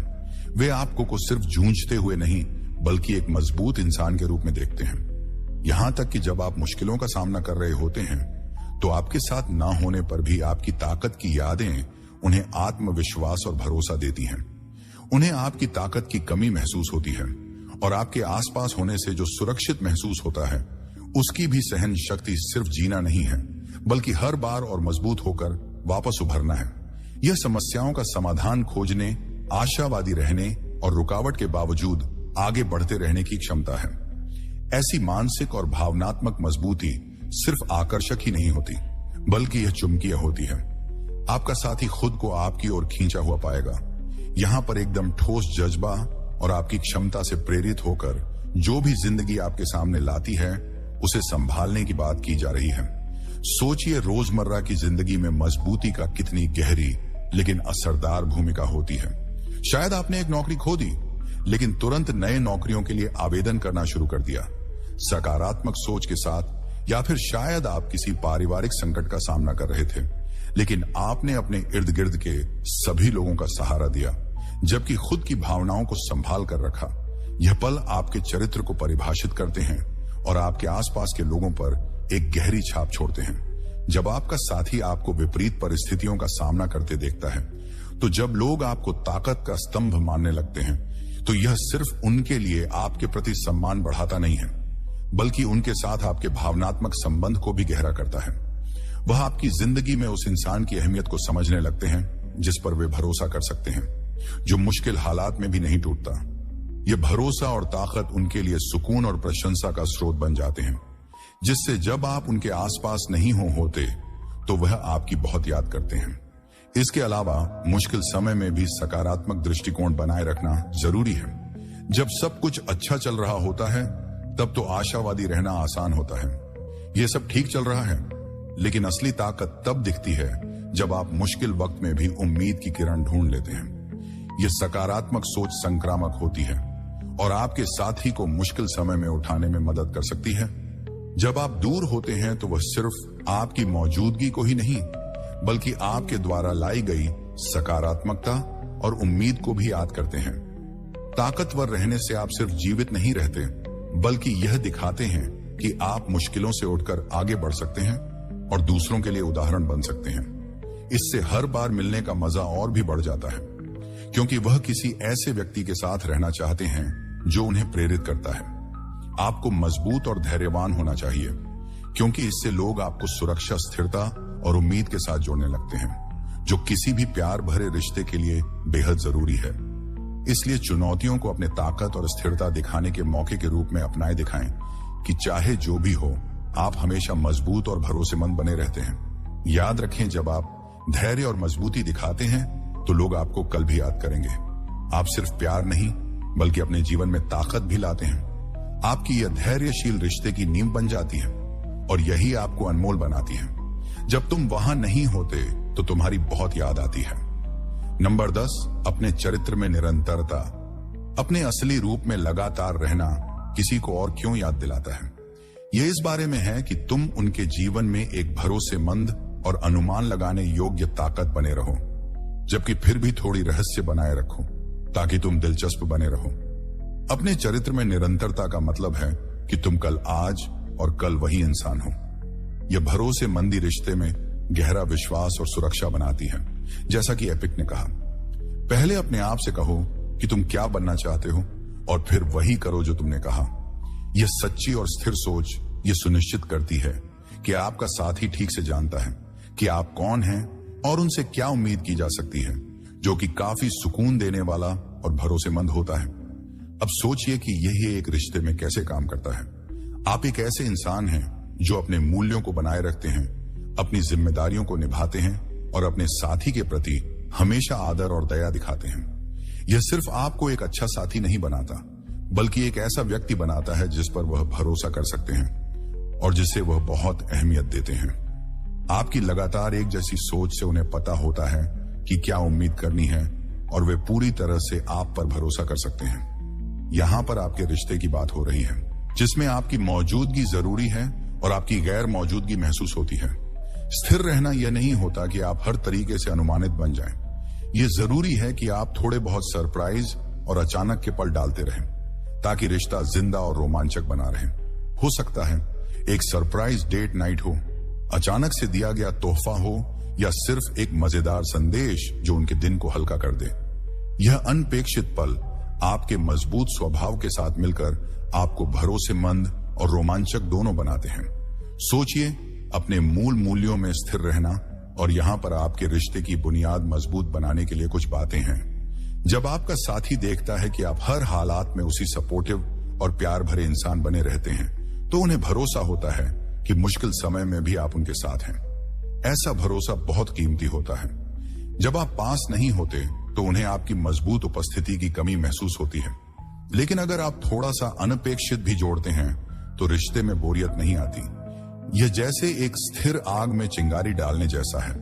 [SPEAKER 2] वे आपको को सिर्फ जूझते हुए नहीं बल्कि एक मजबूत इंसान के रूप में देखते हैं। यहां तक कि जब आप मुश्किलों का सामना कर रहे होते हैं तो आपके साथ ना होने पर भी आपकी ताकत की यादें उन्हें आत्मविश्वास और भरोसा देती हैं। उन्हें आपकी ताकत की कमी महसूस होती है और आपके आसपास होने से जो सुरक्षित महसूस होता है उसकी भी सहन शक्ति सिर्फ जीना नहीं है बल्कि हर बार और मजबूत होकर वापस उभरना है। यह समस्याओं का समाधान खोजने, आशावादी रहने और रुकावट के बावजूद आगे बढ़ते रहने की क्षमता है। ऐसी मानसिक और भावनात्मक मजबूती सिर्फ आकर्षक ही नहीं होती बल्कि यह चुंबकीय होती है। आपका साथी खुद को आपकी ओर खींचा हुआ पाएगा। यहां पर एकदम ठोस जज्बा और आपकी क्षमता से प्रेरित होकर जो भी जिंदगी आपके सामने लाती है उसे संभालने की बात की जा रही है। सोचिए, रोजमर्रा की जिंदगी में मजबूती का कितनी गहरी लेकिन असरदार भूमिका होती है। शायद आपने एक नौकरी खो दी लेकिन तुरंत नए नौकरियों के लिए आवेदन करना शुरू कर दिया सकारात्मक सोच के साथ, या फिर शायद आप किसी पारिवारिक संकट का सामना कर रहे थे लेकिन आपने अपने इर्द गिर्द के सभी लोगों का सहारा दिया जबकि खुद की भावनाओं को संभाल कर रखा। यह पल आपके चरित्र को परिभाषित करते हैं और आपके आसपास के लोगों पर एक गहरी छाप छोड़ते हैं। जब आपका साथी आपको विपरीत परिस्थितियों का सामना करते देखता है तो जब लोग आपको ताकत का स्तंभ मानने लगते हैं तो यह सिर्फ उनके लिए आपके प्रति सम्मान बढ़ाता नहीं है बल्कि उनके साथ आपके भावनात्मक संबंध को भी गहरा करता है। वह आपकी जिंदगी में उस इंसान की अहमियत को समझने लगते हैं जिस पर वे भरोसा कर सकते हैं, जो मुश्किल हालात में भी नहीं टूटता। यह भरोसा और ताकत उनके लिए सुकून और प्रशंसा का स्रोत बन जाते हैं, जिससे जब आप उनके आसपास नहीं होते तो वह आपकी बहुत याद करते हैं। इसके अलावा मुश्किल समय में भी सकारात्मक दृष्टिकोण बनाए रखना जरूरी है। जब सब कुछ अच्छा चल रहा होता है तब तो आशावादी रहना आसान होता है। यह सब ठीक चल रहा है, लेकिन असली ताकत तब दिखती है जब आप मुश्किल वक्त में भी उम्मीद की किरण ढूंढ लेते हैं। यह सकारात्मक सोच संक्रामक होती है और आपके साथी को मुश्किल समय में उठाने में मदद कर सकती है। जब आप दूर होते हैं तो वह सिर्फ आपकी मौजूदगी को ही नहीं, बल्कि आपके द्वारा लाई गई सकारात्मकता और उम्मीद को भी याद करते हैं। ताकतवर रहने से आप सिर्फ जीवित नहीं रहते, बल्कि यह दिखाते हैं कि आप मुश्किलों से उठकर आगे बढ़ सकते हैं और दूसरों के लिए उदाहरण बन सकते हैं। इससे हर बार मिलने का मजा और भी बढ़ जाता है, क्योंकि वह किसी ऐसे व्यक्ति के साथ रहना चाहते हैं जो उन्हें प्रेरित करता है। आपको मजबूत और धैर्यवान होना चाहिए, क्योंकि इससे लोग आपको सुरक्षा, स्थिरता और उम्मीद के साथ जोड़ने लगते हैं, जो किसी भी प्यार भरे रिश्ते के लिए बेहद जरूरी है। इसलिए चुनौतियों को अपने ताकत और स्थिरता दिखाने के मौके के रूप में अपनाए दिखाएं कि चाहे जो भी हो, आप हमेशा मजबूत और भरोसेमंद बने रहते हैं। याद रखें, जब आप धैर्य और मजबूती दिखाते हैं तो लोग आपको कल भी याद करेंगे। आप सिर्फ प्यार नहीं, बल्कि अपने जीवन में ताकत भी लाते हैं। आपकी यह धैर्यशील रिश्ते की नींव बन जाती है और यही आपको अनमोल बनाती है। जब तुम वहां नहीं होते तो तुम्हारी बहुत याद आती है। नंबर 10, अपने चरित्र में निरंतरता। अपने असली रूप में लगातार रहना किसी को और क्यों याद दिलाता है? यह इस बारे में है कि तुम उनके जीवन में एक भरोसेमंद और अनुमान लगाने योग्य ताकत बने रहो, जबकि फिर भी थोड़ी रहस्य बनाए रखो ताकि तुम दिलचस्प बने रहो। अपने चरित्र में निरंतरता का मतलब है कि तुम कल आज और कल वही इंसान हो। यह भरोसेमंदी रिश्ते में गहरा विश्वास और सुरक्षा बनाती है। जैसा कि एपिक ने कहा, पहले अपने आप से कहो कि तुम क्या बनना चाहते हो और फिर वही करो जो तुमने कहा। यह सच्ची और स्थिर सोच यह सुनिश्चित करती है कि आपका साथी ठीक से जानता है कि आप कौन हैं और उनसे क्या उम्मीद की जा सकती है, जो कि काफी सुकून देने वाला और भरोसेमंद होता है। अब सोचिए कि यही एक रिश्ते में कैसे काम करता है। आप एक ऐसे इंसान हैं जो अपने मूल्यों को बनाए रखते हैं, अपनी जिम्मेदारियों को निभाते हैं और अपने साथी के प्रति हमेशा आदर और दया दिखाते हैं। यह सिर्फ आपको एक अच्छा साथी नहीं बनाता, बल्कि एक ऐसा व्यक्ति बनाता है जिस पर वह भरोसा कर सकते हैं और जिसे वह बहुत अहमियत देते हैं। आपकी लगातार एक जैसी सोच से उन्हें पता होता है कि क्या उम्मीद करनी है और वे पूरी तरह से आप पर भरोसा कर सकते हैं। यहां पर आपके रिश्ते की बात हो रही है, जिसमें आपकी मौजूदगी जरूरी है और आपकी गैर मौजूदगी महसूस होती है। स्थिर रहना यह नहीं होता कि आप हर तरीके से अनुमानित बन जाएं। यह जरूरी है कि आप थोड़े बहुत सरप्राइज और अचानक के पल डालते रहें, ताकि रिश्ता जिंदा और रोमांचक बना रहे। हो सकता है एक सरप्राइज डेट नाइट हो, अचानक से दिया गया तोहफा हो, या सिर्फ एक मजेदार संदेश जो उनके दिन को हल्का कर दे। यह अनपेक्षित पल आपके मजबूत स्वभाव के साथ मिलकर आपको भरोसेमंद और रोमांचक दोनों बनाते हैं। सोचिए, अपने मूल मूल्यों में स्थिर रहना, और यहां पर आपके रिश्ते की बुनियाद मजबूत बनाने के लिए कुछ बातें हैं। जब आपका साथी देखता है कि आप हर हालात में उसी सपोर्टिव और प्यार भरे इंसान बने रहते हैं, तो उन्हें भरोसा होता है कि मुश्किल समय में भी आप उनके साथ हैं। ऐसा भरोसा बहुत कीमती होता है। जब आप पास नहीं होते तो उन्हें आपकी मजबूत उपस्थिति की कमी महसूस होती है, लेकिन अगर आप थोड़ा सा अनपेक्षित भी जोड़ते हैं तो रिश्ते में बोरियत नहीं आती। यह जैसे एक स्थिर आग में चिंगारी डालने जैसा है।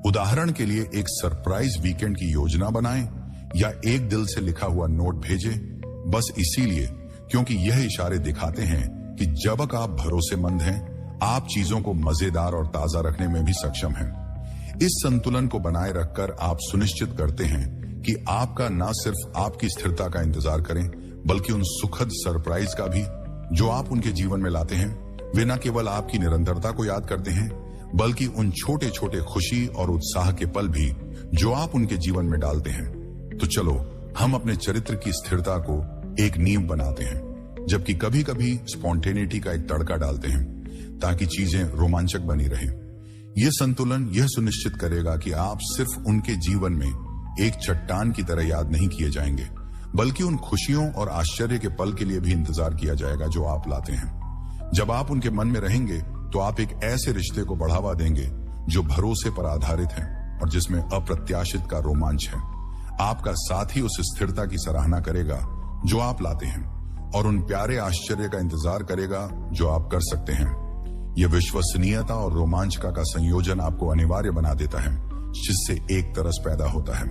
[SPEAKER 2] उदाहरण के लिए, एक सरप्राइज वीकेंड की योजना बनाएं या एक दिल से लिखा हुआ नोट भेजें, बस इसीलिए क्योंकि यह इशारे दिखाते हैं कि जब तक आप भरोसेमंद हैं, आप चीजों को मजेदार और ताजा रखने में भी सक्षम हैं। इस संतुलन को बनाए रखकर आप सुनिश्चित करते हैं कि आपका न सिर्फ आपकी स्थिरता का इंतजार करें, बल्कि उन सुखद सरप्राइज का भी जो आप उनके जीवन में लाते हैं। वे न केवल आपकी निरंतरता को याद करते हैं, बल्कि उन छोटे छोटे खुशी और उत्साह के पल भी जो आप उनके जीवन में डालते हैं। तो चलो, हम अपने चरित्र की स्थिरता को एक नींव बनाते हैं, जबकि कभी कभी स्पॉन्टेनिटी का एक तड़का डालते हैं, ताकि चीजें रोमांचक बनी रहें। यह संतुलन यह सुनिश्चित करेगा कि आप सिर्फ उनके जीवन में एक चट्टान की तरह याद नहीं किए जाएंगे, बल्कि उन खुशियों और आश्चर्य के पल के लिए भी इंतजार किया जाएगा जो आप लाते हैं। जब आप उनके मन में रहेंगे तो आप एक ऐसे रिश्ते को बढ़ावा देंगे जो भरोसे पर आधारित है और जिसमें अप्रत्याशित का रोमांच है। आपका साथी उस स्थिरता की सराहना करेगा जो आप लाते हैं और उन प्यारे आश्चर्य का इंतजार करेगा जो आप कर सकते हैं। यह विश्वसनीयता और रोमांचका का संयोजन आपको अनिवार्य बना देता है, जिससे एक तरस पैदा होता है।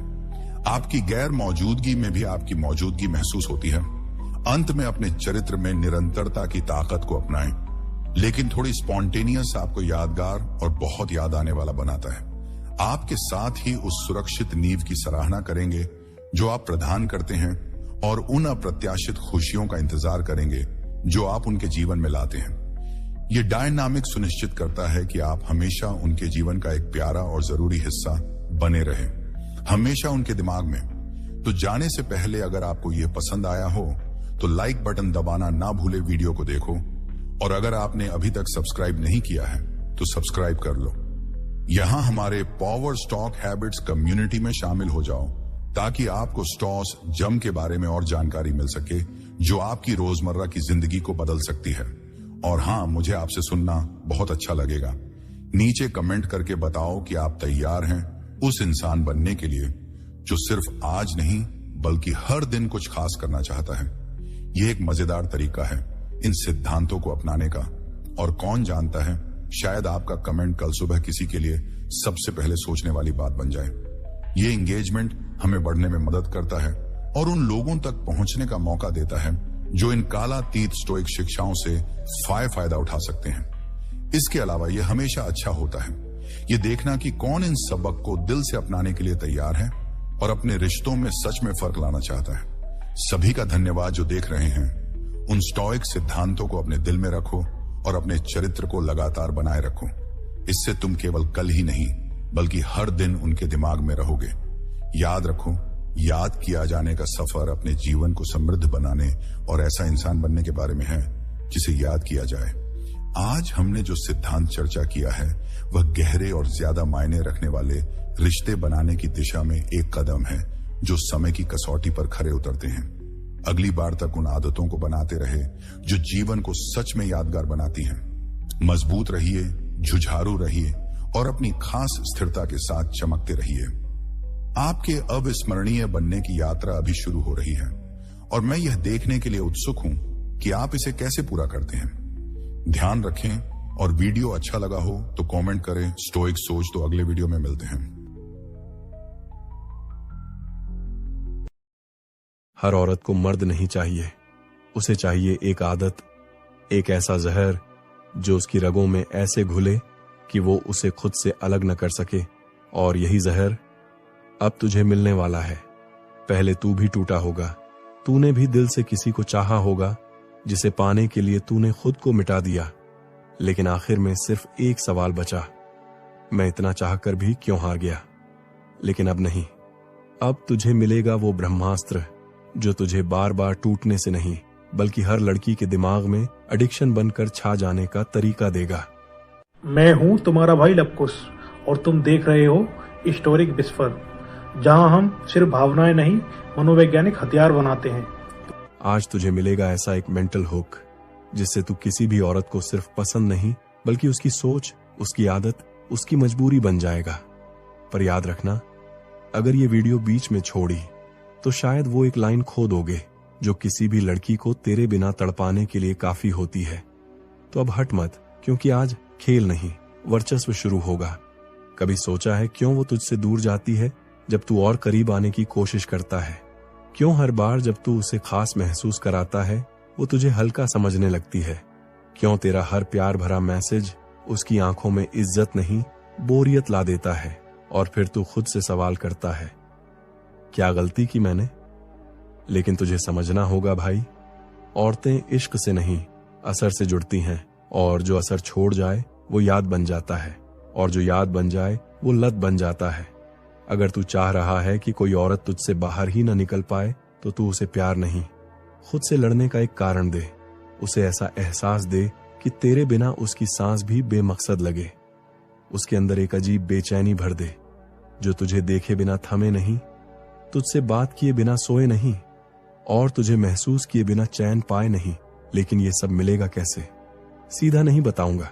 [SPEAKER 2] आपकी गैर मौजूदगी में भी आपकी मौजूदगी महसूस होती है। अंत में अपने चरित्र में निरंतरता की ताकत को अपनाएं, लेकिन थोड़ी स्पॉन्टेनियस आपको यादगार और बहुत याद आने वाला बनाता है। आपके साथ ही उस सुरक्षित नींव की सराहना करेंगे जो आप प्रदान करते हैं और उन अप्रत्याशित खुशियों का इंतजार करेंगे जो आप उनके जीवन में लाते हैं। ये डायनामिक सुनिश्चित करता है कि आप हमेशा उनके जीवन का एक प्यारा और जरूरी हिस्सा बने रहें, हमेशा उनके दिमाग में। तो जाने से पहले अगर आपको यह पसंद आया हो तो लाइक बटन दबाना ना भूले, वीडियो को देखो, और अगर आपने अभी तक सब्सक्राइब नहीं किया है तो सब्सक्राइब कर लो। यहां हमारे पावर स्टॉक हैबिट्स कम्युनिटी में शामिल हो जाओ ताकि आपको स्टॉक्स जम के बारे में और जानकारी मिल सके जो आपकी रोजमर्रा की जिंदगी को बदल सकती है। और हां, मुझे आपसे सुनना बहुत अच्छा लगेगा। नीचे कमेंट करके बताओ कि आप तैयार हैं उस इंसान बनने के लिए जो सिर्फ आज नहीं बल्कि हर दिन कुछ खास करना चाहता है। यह एक मजेदार तरीका है इन सिद्धांतों को अपनाने का, और कौन जानता है शायद आपका कमेंट कल सुबह किसी के लिए सबसे पहले सोचने वाली बात बन जाए। ये एंगेजमेंट हमें बढ़ने में मदद करता है और उन लोगों तक पहुंचने का मौका देता है जो इन कालातीत स्टोइक शिक्षाओं से फायदा उठा सकते हैं। इसके अलावा यह हमेशा अच्छा होता है ये देखना कि कौन इन सबक को दिल से अपनाने के लिए तैयार है और अपने रिश्तों में सच में फर्क लाना चाहता है। सभी का धन्यवाद जो देख रहे हैं। उन स्टोइक सिद्धांतों को अपने दिल में रखो और अपने चरित्र को लगातार बनाए रखो। इससे तुम केवल कल ही नहीं बल्कि हर दिन उनके दिमाग में रहोगे। याद रखो, याद किया जाने का सफर अपने जीवन को समृद्ध बनाने और ऐसा इंसान बनने के बारे में है जिसे याद किया जाए। आज हमने जो सिद्धांत चर्चा किया है वह गहरे और ज्यादा मायने रखने वाले रिश्ते बनाने की दिशा में एक कदम है जो समय की कसौटी पर खरे उतरते हैं। अगली बार तक उन आदतों को बनाते रहे जो जीवन को सच में यादगार बनाती हैं। मजबूत रहिए, जुझारू रहिए और अपनी खास स्थिरता के साथ चमकते रहिए। आपके अविस्मरणीय बनने की यात्रा अभी शुरू हो रही है और मैं यह देखने के लिए उत्सुक हूं कि आप इसे कैसे पूरा करते हैं। ध्यान रखें, और वीडियो अच्छा लगा हो तो कमेंट करें स्टोइक सोच। तो अगले वीडियो में मिलते हैं।
[SPEAKER 3] हर औरत को मर्द नहीं चाहिए, उसे चाहिए एक आदत, एक ऐसा जहर जो उसकी रगों में ऐसे घुले कि वो उसे खुद से अलग न कर सके। और यही जहर अब तुझे मिलने वाला है। पहले तू भी टूटा होगा, तूने भी दिल से किसी को चाहा होगा जिसे पाने के लिए तूने खुद को मिटा दिया। लेकिन आखिर में सिर्फ एक सवाल बचा, मैं इतना चाहकर भी क्यों हार गया। लेकिन अब नहीं, अब तुझे मिलेगा वो ब्रह्मास्त्र जो तुझे बार बार टूटने से नहीं बल्कि हर लड़की के दिमाग में एडिक्शन बनकर छा जाने का तरीका देगा।
[SPEAKER 4] मैं हूं तुम्हारा भाई लवकुश और तुम देख रहे हो हिस्टोरिक विस्पर, जहां हम सिर्फ भावनाएं नहीं मनोवैज्ञानिक हथियार बनाते हैं।
[SPEAKER 3] आज तुझे मिलेगा ऐसा एक मेंटल हुक जिससे तू किसी भी औरत को सिर्फ पसंद नहीं बल्कि उसकी सोच, उसकी आदत, उसकी मजबूरी बन जाएगा। पर याद रखना, अगर ये वीडियो बीच में छोड़ी तो शायद वो एक लाइन खो दोगे जो किसी भी लड़की को तेरे बिना तड़पाने के लिए काफी होती है। तो अब हट मत, क्योंकि आज खेल नहीं वर्चस्व शुरू होगा। कभी सोचा है क्यों वो तुझसे दूर जाती है जब तू और करीब आने की कोशिश करता है? क्यों हर बार जब तू उसे खास महसूस कराता है वो तुझे हल्का समझने लगती है? क्यों तेरा हर प्यार भरा मैसेज उसकी आंखों में इज्जत नहीं बोरियत ला देता है? और फिर तू खुद से सवाल करता है, क्या गलती की मैंने? लेकिन तुझे समझना होगा भाई, औरतें इश्क से नहीं असर से जुड़ती हैं, और जो असर छोड़ जाए वो याद बन जाता है, और जो याद बन जाए वो लत बन जाता है। अगर तू चाह रहा है कि कोई औरत तुझसे बाहर ही न निकल पाए तो तू उसे प्यार नहीं, खुद से लड़ने का एक कारण दे। उसे ऐसा एहसास दे कि तेरे बिना उसकी सांस भी बेमकसद लगे। उसके अंदर एक अजीब बेचैनी भर दे जो तुझे देखे बिना थमे नहीं, तुझसे बात किए बिना सोए नहीं, और तुझे महसूस किए बिना चैन पाए नहीं। लेकिन ये सब मिलेगा कैसे? सीधा नहीं बताऊंगा,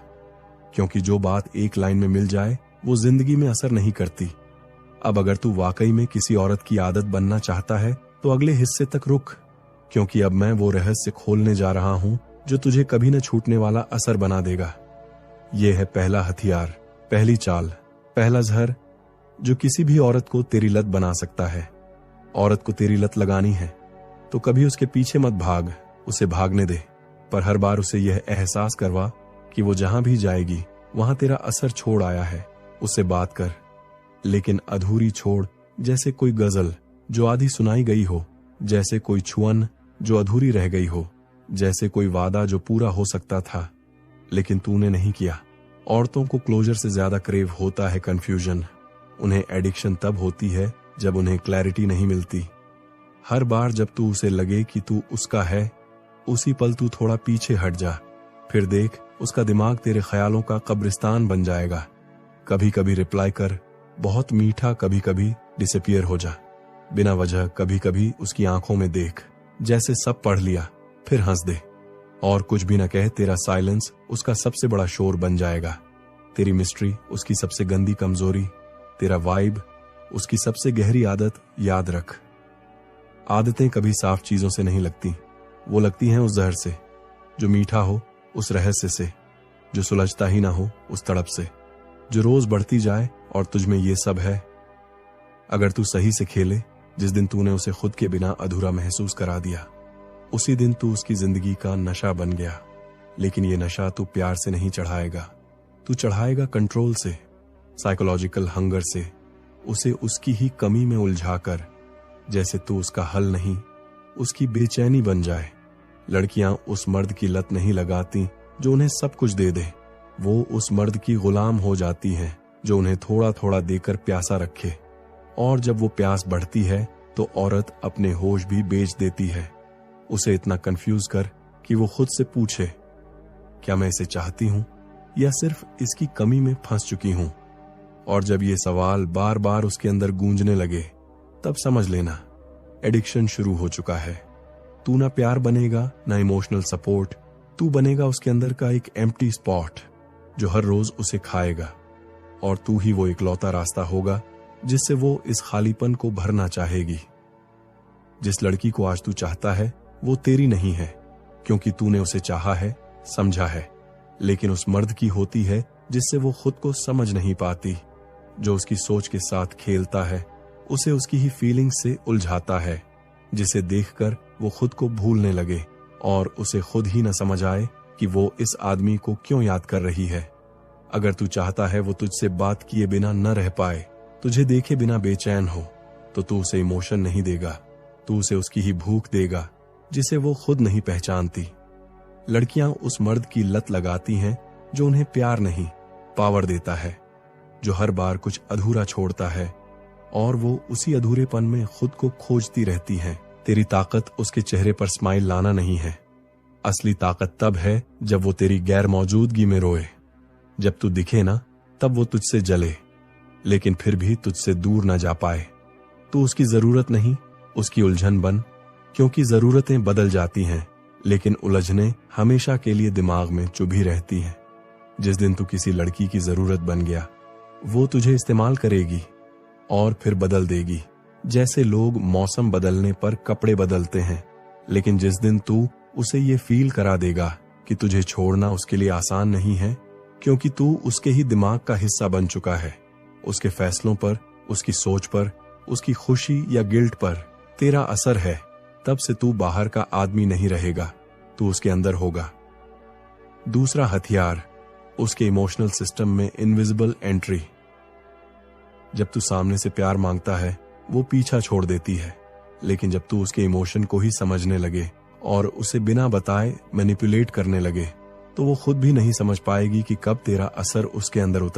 [SPEAKER 3] क्योंकि जो बात एक लाइन में मिल जाए वो जिंदगी में असर नहीं करती। अब अगर तू वाकई में किसी औरत की आदत बनना चाहता है तो अगले हिस्से तक रुक, क्योंकि अब मैं वो रहस्य खोलने जा रहा हूं जो तुझे कभी न छूटने वाला असर बना देगा। ये है पहला हथियार, पहली चाल, पहला जहर जो किसी भी औरत को तेरी लत बना सकता है। औरत को तेरी लत लगानी है तो कभी उसके पीछे मत भाग, उसे भागने दे, पर हर बार उसे यह एहसास करवा कि वो जहां भी जाएगी वहां तेरा असर छोड़ आया है। उससे बात कर, लेकिन अधूरी छोड़, जैसे कोई गजल जो आधी सुनाई गई हो, जैसे कोई छुअन जो अधूरी रह गई हो, जैसे कोई वादा जो पूरा हो सकता था लेकिन तूने नहीं किया। औरतों को क्लोजर से ज्यादा क्रेव होता है कंफ्यूजन। उन्हें एडिक्शन तब होती है जब उन्हें क्लैरिटी नहीं मिलती। हर बार जब तू उसे लगे कि तू उसका है, उसी पल तू थोड़ा पीछे हट जा, फिर देख उसका दिमाग तेरे ख्यालों का कब्रिस्तान बन जाएगा। कभी कभी रिप्लाई कर, बहुत मीठा, कभी कभी डिसअपियर हो जा बिना वजह। कभी कभी उसकी आंखों में देख जैसे सब पढ़ लिया, फिर हंस दे और कुछ भी न कहे। तेरा साइलेंस उसका सबसे बड़ा शोर बन जाएगा। तेरी मिस्ट्री उसकी सबसे गंदी कमजोरी, तेरा वाइब उसकी सबसे गहरी आदत। याद रख, आदतें कभी साफ चीजों से नहीं लगती, वो लगती हैं उस जहर से जो मीठा हो, उस रहस्य से जो सुलझता ही ना हो, उस तड़प से जो रोज बढ़ती जाए। और तुझ में ये सब है अगर तू सही से खेले। जिस दिन तूने उसे खुद के बिना अधूरा महसूस करा दिया, उसी दिन तू उसकी जिंदगी का नशा बन गया। लेकिन ये नशा तू प्यार से नहीं चढ़ाएगा, तू चढ़ाएगा कंट्रोल से, साइकोलॉजिकल हंगर से, उसे उसकी ही कमी में उलझाकर, जैसे तू उसका हल नहीं, उसकी बेचैनी बन जाए। लड़कियां उस मर्द की लत नहीं लगाती जो उन्हें सब कुछ दे दे, वो उस मर्द की गुलाम हो जाती हैं जो उन्हें थोड़ा थोड़ा देकर प्यासा रखे। और जब वो प्यास बढ़ती है तो औरत अपने होश भी बेच देती है। उसे इतना कंफ्यूज कर कि वो खुद से पूछे, क्या मैं इसे चाहती हूं या सिर्फ इसकी कमी में फंस चुकी हूं? और जब ये सवाल बार बार उसके अंदर गूंजने लगे, तब समझ लेना एडिक्शन शुरू हो चुका है। तू ना प्यार बनेगा, ना इमोशनल सपोर्ट, तू बनेगा उसके अंदर का एक एम्प्टी स्पॉट जो हर रोज उसे खाएगा। और तू ही वो इकलौता रास्ता होगा जिससे वो इस खालीपन को भरना चाहेगी। जिस लड़की को आज तू चाहता है वो तेरी नहीं है, क्योंकि तूने उसे चाहा है, समझा है, लेकिन उस मर्द की होती है जिससे वो खुद को समझ नहीं पाती, जो उसकी सोच के साथ खेलता है, उसे उसकी ही फीलिंग से उलझाता है, जिसे देखकर वो खुद को भूलने लगे और उसे खुद ही न समझ आए कि वो इस आदमी को क्यों याद कर रही है। अगर तू चाहता है वो तुझसे बात किए बिना न रह पाए, तुझे देखे बिना बेचैन हो, तो तू उसे इमोशन नहीं देगा, तू उसे उसकी ही भूख देगा जिसे वो खुद नहीं पहचानती। लड़कियां उस मर्द की लत लगाती हैं जो उन्हें प्यार नहीं, पावर देता है, जो हर बार कुछ अधूरा छोड़ता है और वो उसी अधूरेपन में खुद को खोजती रहती हैं। तेरी ताकत उसके चेहरे पर स्माइल लाना नहीं है, असली ताकत तब है जब वो तेरी गैर मौजूदगी में रोए। जब तू दिखे ना, तब वो तुझसे जले, लेकिन फिर भी तुझसे दूर न जा पाए। तू उसकी जरूरत नहीं, उसकी उलझन बन, क्योंकि जरूरतें बदल जाती हैं लेकिन उलझने हमेशा के लिए दिमाग में चुभी रहती हैं। जिस दिन तू किसी लड़की की जरूरत बन गया, वो तुझे इस्तेमाल करेगी और फिर बदल देगी, जैसे लोग मौसम बदलने पर कपड़े बदलते हैं। लेकिन जिस दिन तू उसे ये फील करा देगा कि तुझे छोड़ना उसके लिए आसान नहीं है, क्योंकि तू उसके ही दिमाग का हिस्सा बन चुका है, उसके फैसलों पर, उसकी सोच पर, उसकी खुशी या गिल्ट पर तेरा असर है, तब से तू बाहर का आदमी नहीं रहेगा, तू उसके अंदर होगा। दूसरा हथियार, उसके इमोशनल सिस्टम में इनविजिबल एंट्री। जब तू सामने से प्यार मांगता है, वो पीछा छोड़ देती है, लेकिन जब तू उसके इमोशन को ही समझने लगे और उसे बिना बताए मैनिपुलेट करने लगे, तो वो खुद भी नहीं समझ पाएगी कि कब तेरा असर उसके अंदर उतर